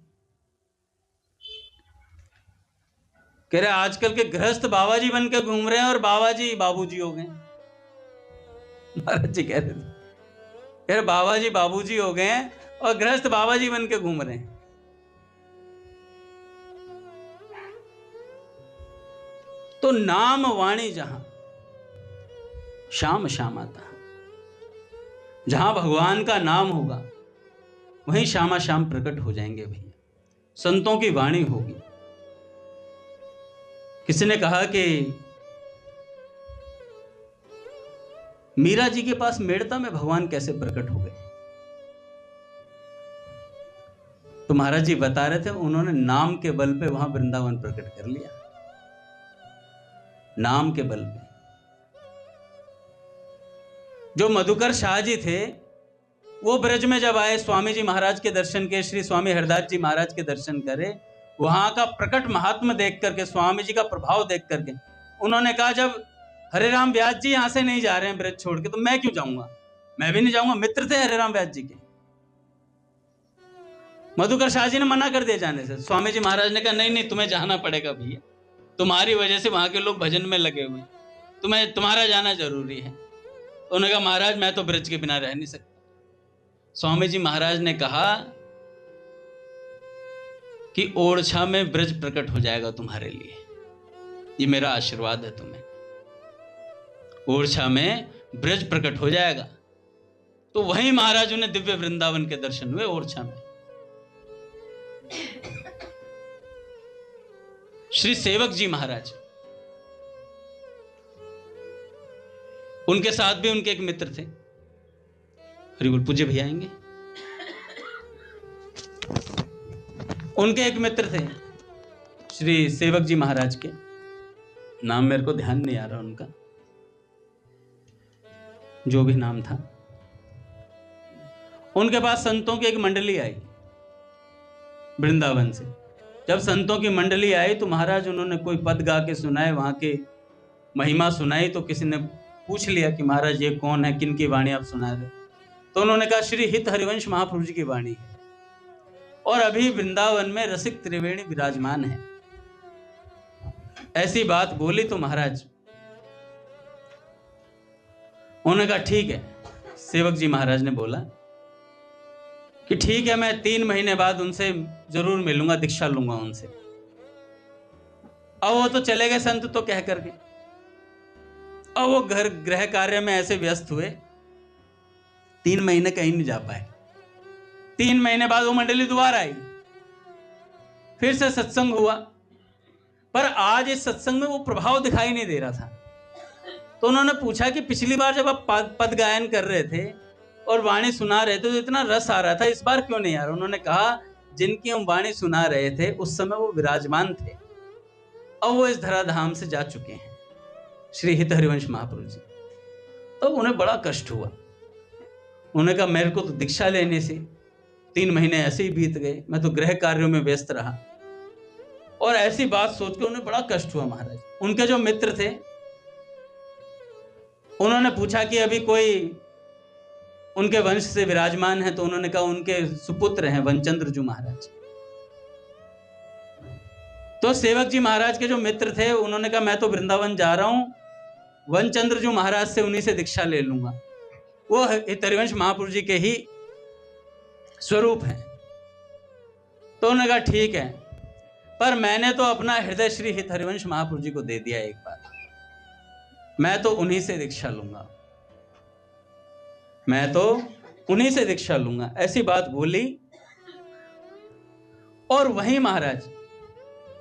S1: कह रहे आजकल के गृहस्थ बाबा जी बन के घूम रहे हैं और बाबा जी बाबूजी हो गए। महाराज जी कह रहे बाबा जी बाबूजी हो गए हैं और गृहस्थ बाबा जी बन के घूम रहे हैं। तो नाम वाणी जहां श्याम श्यामाता, जहां भगवान का नाम होगा वहीं श्यामा श्याम प्रकट हो जाएंगे भैया। संतों की वाणी होगी। किसी ने कहा कि मीरा जी के पास मेड़ता में भगवान कैसे प्रकट हो गए, तो महाराज जी बता रहे थे उन्होंने नाम के बल पे वहां वृंदावन प्रकट कर लिया, नाम के बल पे। जो मधुकर शाह जी थे वो ब्रज में जब आए, स्वामी जी महाराज के दर्शन के, श्री स्वामी हरदास जी महाराज के दर्शन करे, वहां का प्रकट महात्म देख करके, स्वामी जी का प्रभाव देख करके उन्होंने कहा जब हरे राम व्यास जी यहां से नहीं जा रहे हैं ब्रज छोड़ के, तो मैं क्यों जाऊंगा, मैं भी नहीं जाऊंगा। मित्र थे हरे राम व्यास जी के। मधुकर शाह जी ने मना कर दिया जाने से। स्वामी जी महाराज ने कहा नहीं नहीं तुम्हें जाना पड़ेगा भैया, तुम्हारी वजह से वहां के लोग भजन में लगे हुए, तुम्हारा जाना जरूरी है। तो उन्होंने कहा महाराज मैं तो ब्रज के बिना रह नहीं सकता। स्वामी जी महाराज ने कहा कि ओरछा में ब्रज प्रकट हो जाएगा तुम्हारे लिए, ये मेरा आशीर्वाद है तुम्हें, ओरछा में ब्रज प्रकट हो जाएगा। तो वहीं महाराज उन्हें दिव्य वृंदावन के दर्शन हुए ओरछा में। श्री सेवक जी महाराज, उनके साथ भी उनके एक मित्र थे, हरिबोल पूज्य भैया आएंगे, उनके एक मित्र थे श्री सेवक जी महाराज के, नाम मेरे को ध्यान नहीं आ रहा उनका, जो भी नाम था। उनके पास संतों की एक मंडली आई वृंदावन से। जब संतों की मंडली आई तो महाराज उन्होंने कोई पद गा के सुनाए, वहां के महिमा सुनाई। तो किसी ने पूछ लिया कि महाराज ये कौन है, किन की वाणी आप सुना रहे? तो उन्होंने कहा श्री हित हरिवंश महाप्रभु जी की वाणी है, और अभी वृंदावन में रसिक त्रिवेणी विराजमान है। ऐसी बात बोली तो महाराज उन्होंने कहा ठीक है। सेवक जी महाराज ने बोला कि ठीक है, मैं 3 महीने बाद उनसे जरूर मिलूंगा, दीक्षा लूंगा उनसे। अब वो तो चले गए संत तो कह करके, अब वो गृह कार्य में ऐसे व्यस्त हुए, 3 महीने कहीं नहीं जा पाए। 3 महीने बाद वो मंडली दोबारा आई, फिर से सत्संग हुआ, पर आज इस सत्संग में वो प्रभाव दिखाई नहीं दे रहा था। तो उन्होंने पूछा कि पिछली बार जब आप पद गायन कर रहे थे और वाणी सुना रहे थे तो इतना रस आ रहा था, इस बार क्यों नहीं आ रहा? उन्होंने कहा जिनकी हम वाणी सुना रहे थे उस समय वो विराजमान थे, अब वो इस धराधाम से जा चुके हैं, श्री हित हरिवंश महाप्रभु जी। तो उन्हें बड़ा कष्ट हुआ। उन्होंने कहा मेरे को तो दीक्षा लेने से 3 महीने ऐसे ही बीत गए, मैं तो गृह कार्यों में व्यस्त रहा। और ऐसी बात सोच के उन्हें बड़ा कष्ट हुआ महाराज। उनके जो मित्र थे उन्होंने पूछा कि अभी कोई उनके वंश से विराजमान है, तो उन्होंने कहा उनके सुपुत्र हैं वनचंद्रजू महाराज। तो सेवक जी महाराज के जो मित्र थे उन्होंने कहा मैं तो वृंदावन जा रहा हूं, वनचंद्रजू महाराज से उन्हीं से दीक्षा ले लूंगा, वो हितहरिवंश महापुरुष जी के ही स्वरूप हैं। तो उन्होंने कहा ठीक है, पर मैंने तो अपना हृदय श्री हितहरिवंश महापुरुष जी को दे दिया एक बार, मैं तो उन्हीं से दीक्षा लूंगा, मैं तो उन्हीं से दीक्षा लूंगा, ऐसी बात बोली। और वहीं महाराज,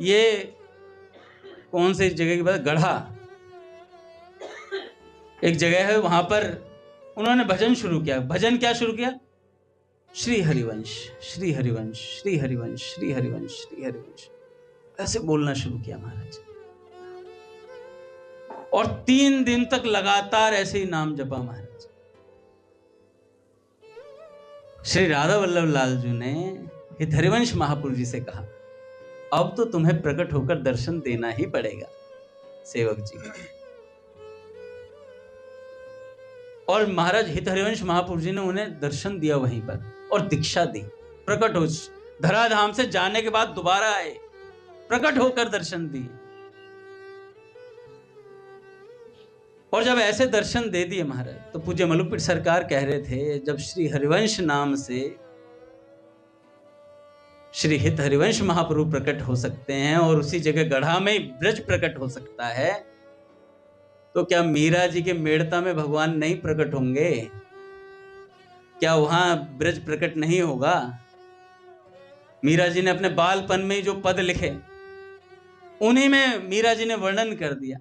S1: ये कौन सी जगह की बात, गढ़ा एक जगह है, वहां पर उन्होंने भजन शुरू किया। भजन क्या शुरू किया? श्री हरिवंश श्री हरिवंश श्री हरिवंश श्री हरिवंश श्री हरिवंश, ऐसे बोलना शुरू किया महाराज। और 3 दिन तक लगातार ऐसे ही नाम जपा महाराज। श्री राधा वल्लभ लाल जी ने हितहरिवंश महापुरुष जी से कहा अब तो तुम्हें प्रकट होकर दर्शन देना ही पड़ेगा सेवक जी। और महाराज हितहरिवंश महापुरुष जी ने उन्हें दर्शन दिया वहीं पर और दीक्षा दी। प्रकट हो, धराधाम से जाने के बाद दोबारा आए, प्रकट होकर दर्शन दिए। और जब ऐसे दर्शन दे दिए महाराज, तो पूज्य मलुकपीठ सरकार कह रहे थे जब श्री हरिवंश नाम से श्री हितहरिवंश महाप्रभु प्रकट हो सकते हैं और उसी जगह गढ़ा में ब्रज प्रकट हो सकता है, तो क्या मीरा जी के मेड़ता में भगवान नहीं प्रकट होंगे? क्या वहां ब्रज प्रकट नहीं होगा? मीरा जी ने अपने बालपन में जो पद लिखे उन्हीं में मीरा जी ने वर्णन कर दिया।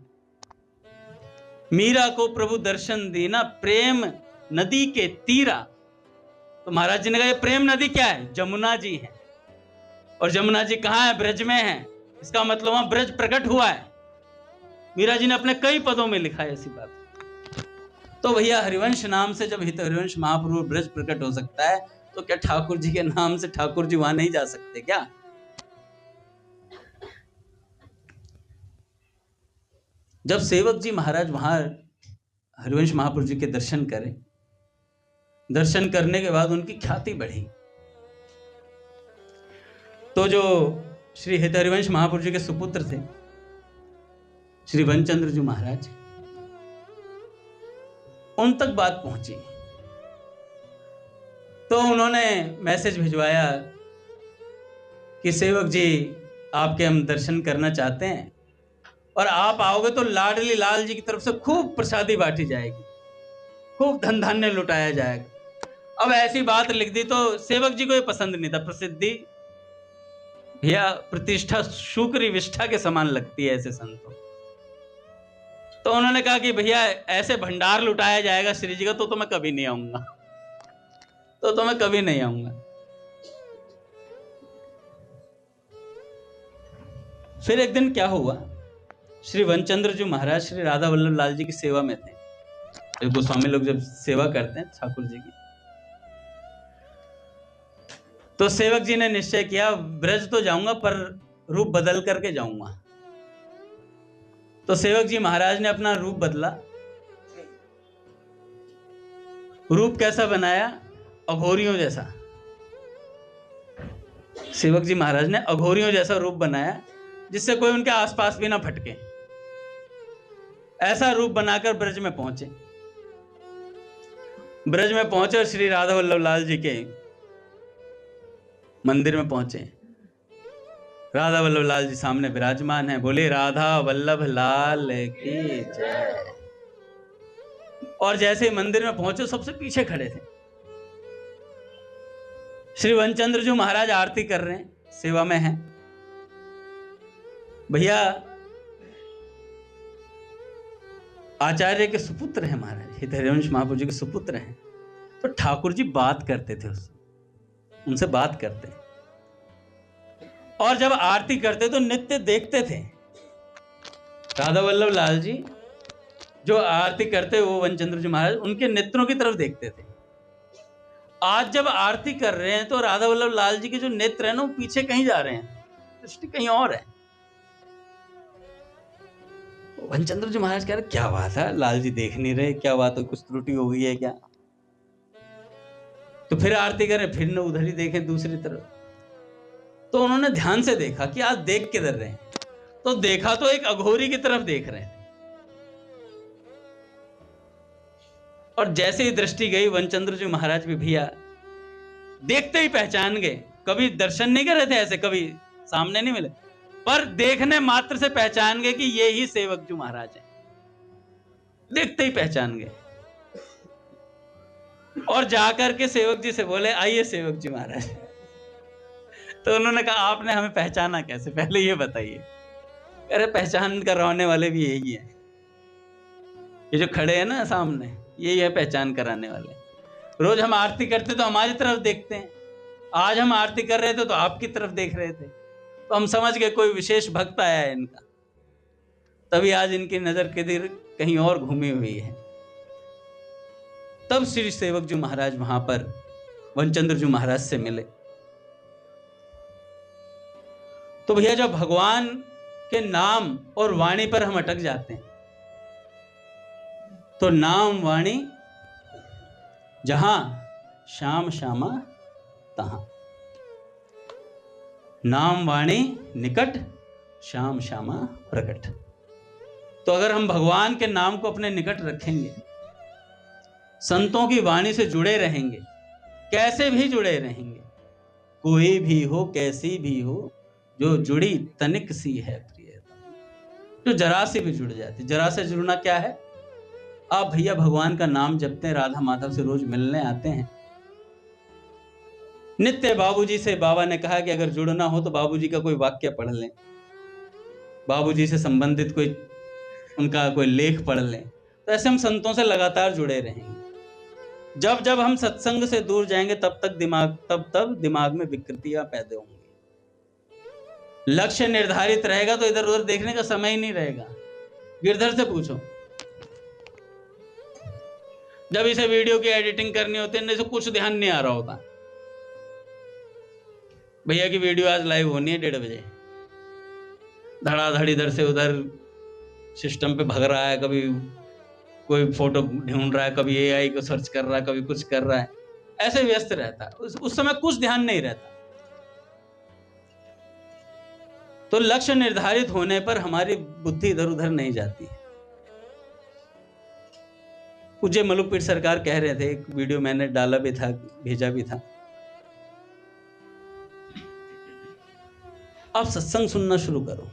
S1: मीरा को प्रभु दर्शन देना प्रेम नदी के तीरा। तो महाराज जी ने कहा ये प्रेम नदी क्या है? जमुना जी है। और जमुना जी कहाँ है? ब्रज में है। इसका मतलब वहां ब्रज प्रकट हुआ है। मीरा जी ने अपने कई पदों में लिखा है ऐसी बात। तो भैया हरिवंश नाम से जब हितहरिवंश महाप्रभु ब्रज प्रकट हो सकता है, तो क्या ठाकुर जी के नाम से ठाकुर जी वहां नहीं जा सकते क्या? जब सेवक जी महाराज वहां हरिवंश महापुरुष जी के दर्शन करें, दर्शन करने के बाद उनकी ख्याति बढ़ी। तो जो श्री हितहरिवंश महापुरुष जी के सुपुत्र थे श्री वनचंद्र जी महाराज, उन तक बात पहुंची। तो उन्होंने मैसेज भिजवाया कि सेवक जी आपके हम दर्शन करना चाहते हैं और आप आओगे तो लाडली लाल जी की तरफ से खूब प्रसादी बांटी जाएगी, खूब धन धान्य लुटाया जाएगा। अब ऐसी बात लिख दी तो सेवक जी को ये पसंद नहीं था। प्रसिद्धि भैया प्रतिष्ठा शुक्र विष्ठा के समान लगती है ऐसे संतों। तो उन्होंने कहा कि भैया ऐसे भंडार लुटाया जाएगा श्री जी का तो मैं कभी नहीं आऊंगा, तो मैं कभी नहीं आऊंगा। फिर एक दिन क्या हुआ, श्री वनचंद्र जी महाराज श्री राधा वल्लभ लाल जी की सेवा में थे। गोस्वामी लोग जब सेवा करते हैं ठाकुर जी की, तो सेवक जी ने निश्चय किया ब्रज तो जाऊंगा पर रूप बदल करके जाऊंगा। तो सेवक जी महाराज ने अपना रूप बदला। रूप कैसा बनाया? अघोरियों जैसा। सेवक जी महाराज ने अघोरियों जैसा रूप बनाया जिससे कोई उनके आसपास भी ना फटके। ऐसा रूप बनाकर ब्रज में पहुंचे। ब्रज में पहुंचे और श्री राधा वल्लभ लाल जी के मंदिर में पहुंचे। राधा वल्लभ लाल जी सामने विराजमान है। बोले राधा वल्लभ लाल की जय। और जैसे मंदिर में पहुंचे सबसे पीछे खड़े थे श्री वनचंद्र जी महाराज, आरती कर रहे हैं, सेवा में हैं। भैया आचार्य के सुपुत्र हैं महाराज, हितहरिवंश महापुरुष जी के सुपुत्र हैं। तो ठाकुर जी बात करते थे उनसे बात करते, और जब आरती करते तो नित्य देखते थे। राधा वल्लभ लाल जी जो आरती करते वो वनचंद्र जी महाराज उनके नेत्रों की तरफ देखते थे। आज जब आरती कर रहे हैं तो राधा वल्लभ लाल जी के जो नेत्र हैं ना वो पीछे कहीं जा रहे हैं, दृष्टि कहीं और है। वनचंद्र जी महाराज कह रहे क्या बात है, लाल जी देख नहीं रहे, क्या बात है, कुछ त्रुटि हो गई है क्या? तो फिर आरती करें, फिर न उधर ही देखें दूसरी तरफ। तो उन्होंने ध्यान से देखा कि आज देख किधर रहे हैं, तो देखा तो एक अघोरी की तरफ देख रहे थे। और जैसे ही दृष्टि गई, वनचंद्र जी महाराज भी भैया देखते ही पहचान गए। कभी दर्शन नहीं कर रहे थे ऐसे, कभी सामने नहीं मिले, पर देखने मात्र से पहचान गए कि ये ही सेवक जी महाराज हैं। देखते ही पहचान गए और जाकर के सेवक जी से बोले, आइए सेवक जी महाराज। तो उन्होंने कहा, आपने हमें पहचाना कैसे, पहले ये बताइए। अरे पहचान करवाने वाले भी यही है, ये जो खड़े हैं ना सामने, यही है पहचान कराने वाले। रोज हम आरती करते तो हमारी तरफ देखते हैं, आज हम आरती कर रहे थे तो आपकी तरफ देख रहे थे, तो हम समझ गए कोई विशेष भक्त आया है इनका, तभी आज इनकी नजर किधर कहीं और घूमी हुई है। तब श्री सेवक जी महाराज वहां पर वनचंद्र जी महाराज से मिले। तो भैया जब भगवान के नाम और वाणी पर हम अटक जाते हैं, तो नाम वाणी जहां श्याम श्यामा तहां, नाम वाणी निकट श्याम श्यामा प्रकट। तो अगर हम भगवान के नाम को अपने निकट रखेंगे, संतों की वाणी से जुड़े रहेंगे, कैसे भी जुड़े रहेंगे, कोई भी हो कैसी भी हो, जो जुड़ी तनिक सी है प्रियतम, जो जरा से भी जुड़ जाती। जरा से जुड़ना क्या है? आप भैया भगवान का नाम जपते हैं, राधा माधव से रोज मिलने आते हैं, नित्य बाबूजी से बाबा ने कहा कि अगर जुड़ना हो तो बाबूजी का कोई वाक्य पढ़ लें, बाबूजी से संबंधित कोई उनका कोई लेख पढ़ लें। तो ऐसे हम संतों से लगातार जुड़े रहेंगे। जब जब हम सत्संग से दूर जाएंगे तब दिमाग में विकृतियां पैदा होंगी। लक्ष्य निर्धारित रहेगा तो इधर उधर देखने का समय ही नहीं रहेगा। गिरधर से पूछो, जब इसे वीडियो की एडिटिंग करनी होती है, इसे कुछ ध्यान नहीं आ रहा होता, भैया की वीडियो आज लाइव होनी है 1:30 बजे, धड़ाधड़ इधर से उधर सिस्टम पे भग रहा है, कभी कोई फोटो ढूंढ रहा है, कभी AI को सर्च कर रहा है, कभी कुछ कर रहा है, ऐसे व्यस्त रहता है। उस समय कुछ ध्यान नहीं रहता। तो लक्ष्य निर्धारित होने पर हमारी बुद्धि इधर उधर नहीं जाती है। पूज्य मलुकपीठ सरकार कह रहे थे, एक वीडियो मैंने डाला भी था, भेजा भी था, आप सत्संग सुनना शुरू करो।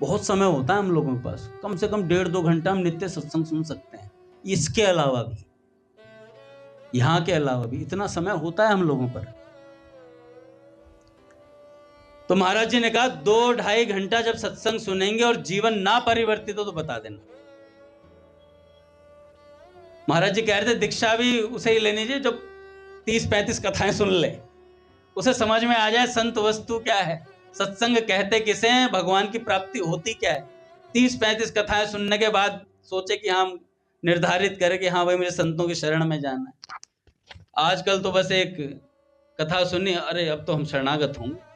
S1: बहुत समय होता है हम लोगों के पास, कम से कम 1.5-2 घंटा हम नित्य सत्संग सुन सकते हैं। इसके अलावा भी, यहां के अलावा भी इतना समय होता है हम लोगों पर। तो महाराज जी ने कहा 2-2.5 घंटा जब सत्संग सुनेंगे और जीवन ना परिवर्तित हो तो बता देना। महाराज जी कह रहे थे दीक्षा भी उसे ही लेनी चाहिए जो 30-35 कथाएं सुन ले, उसे समझ में आ जाए संत वस्तु क्या है, सत्संग कहते किसे हैं, भगवान की प्राप्ति होती क्या है। 30-35 कथाएं सुनने के बाद सोचे कि हम निर्धारित करें कि हाँ भाई मुझे संतों की शरण में जाना है। आजकल तो बस एक कथा सुनी, अरे अब तो हम शरणागत होंगे।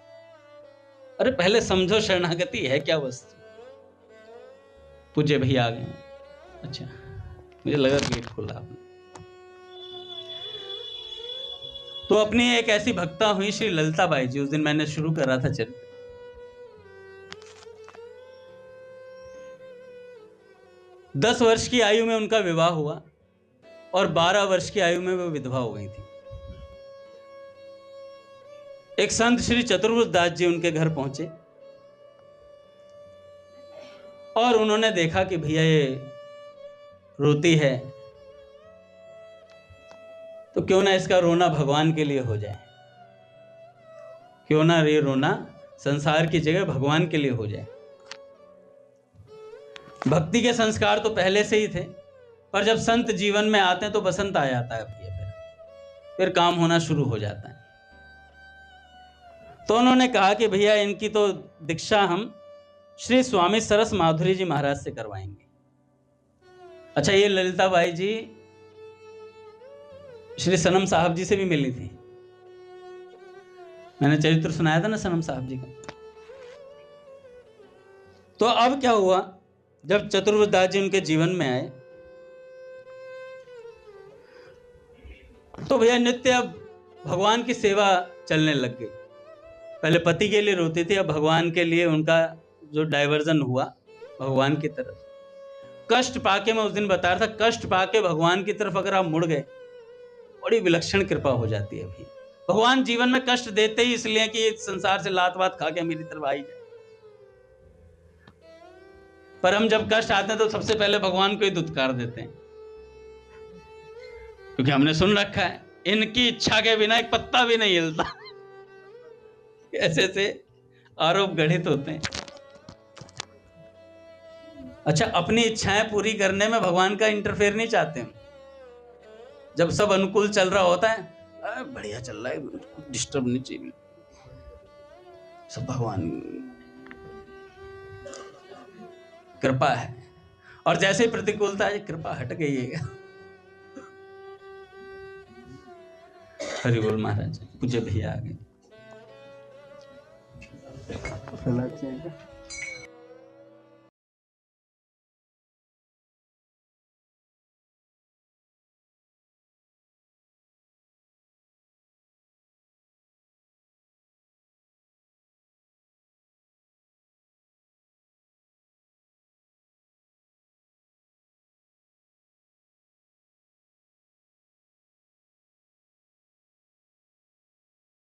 S1: अरे पहले समझो शरणागति है क्या वस्तु। पूज्य भैया आ गए। अच्छा, मुझे लगा गेट खोला आपने। तो अपनी एक ऐसी भक्ता हुई श्री ललिता बाई जी, उस दिन मैंने शुरू करा था चरित्र। दस वर्ष की आयु में उनका विवाह हुआ और 12 वर्ष की आयु में वो विधवा हो गई थी। एक संत श्री चतुर्भुज दास जी उनके घर पहुंचे और उन्होंने देखा कि भैया ये रोती है, तो क्यों ना इसका रोना भगवान के लिए हो जाए, क्यों ना ये रोना संसार की जगह भगवान के लिए हो जाए। भक्ति के संस्कार तो पहले से ही थे, पर जब संत जीवन में आते हैं तो बसंत आ जाता है भैया, फिर काम होना शुरू हो जाता है। तो उन्होंने कहा कि भैया इनकी तो दीक्षा हम श्री स्वामी सरस माधुरी जी महाराज से करवाएंगे। अच्छा, ये ललिता बाई जी श्री सनम साहब जी से भी मिली थी। मैंने चरित्र सुनाया था ना सनम साहब जी का। तो अब क्या हुआ, जब चतुर्वेदास जी उनके जीवन में आए तो भैया नित्य अब भगवान की सेवा चलने लग गई। पहले पति के लिए रोती थी, अब भगवान के लिए उनका जो डाइवर्जन हुआ भगवान की तरफ। कष्ट पाके, मैं उस दिन बता रहा था, कष्ट पाके भगवान की तरफ अगर आप मुड़ गए, बड़ी विलक्षण कृपा हो जाती है। भी भगवान जीवन में कष्ट देते ही इसलिए कि संसार से लात वात खा के मेरी तरफ आई जाए, पर हम जब कष्ट आते हैं तो सबसे पहले भगवान को ही दुत्कार देते हैं, क्योंकि हमने सुन रखा है इनकी इच्छा के बिना एक पत्ता भी नहीं हिलता। ऐसे ऐसे आरोप गढ़ित होते हैं। अच्छा, अपनी इच्छाएं पूरी करने में भगवान का इंटरफेयर नहीं चाहते हम। जब सब अनुकूल चल रहा होता है, बढ़िया चल रहा है, डिस्टर्ब नहीं चाहिए, सब भगवान कृपा है। और जैसे ही प्रतिकूलता है, कृपा हट गई है। हरि बोल महाराज, पूज्य भैया आ गए।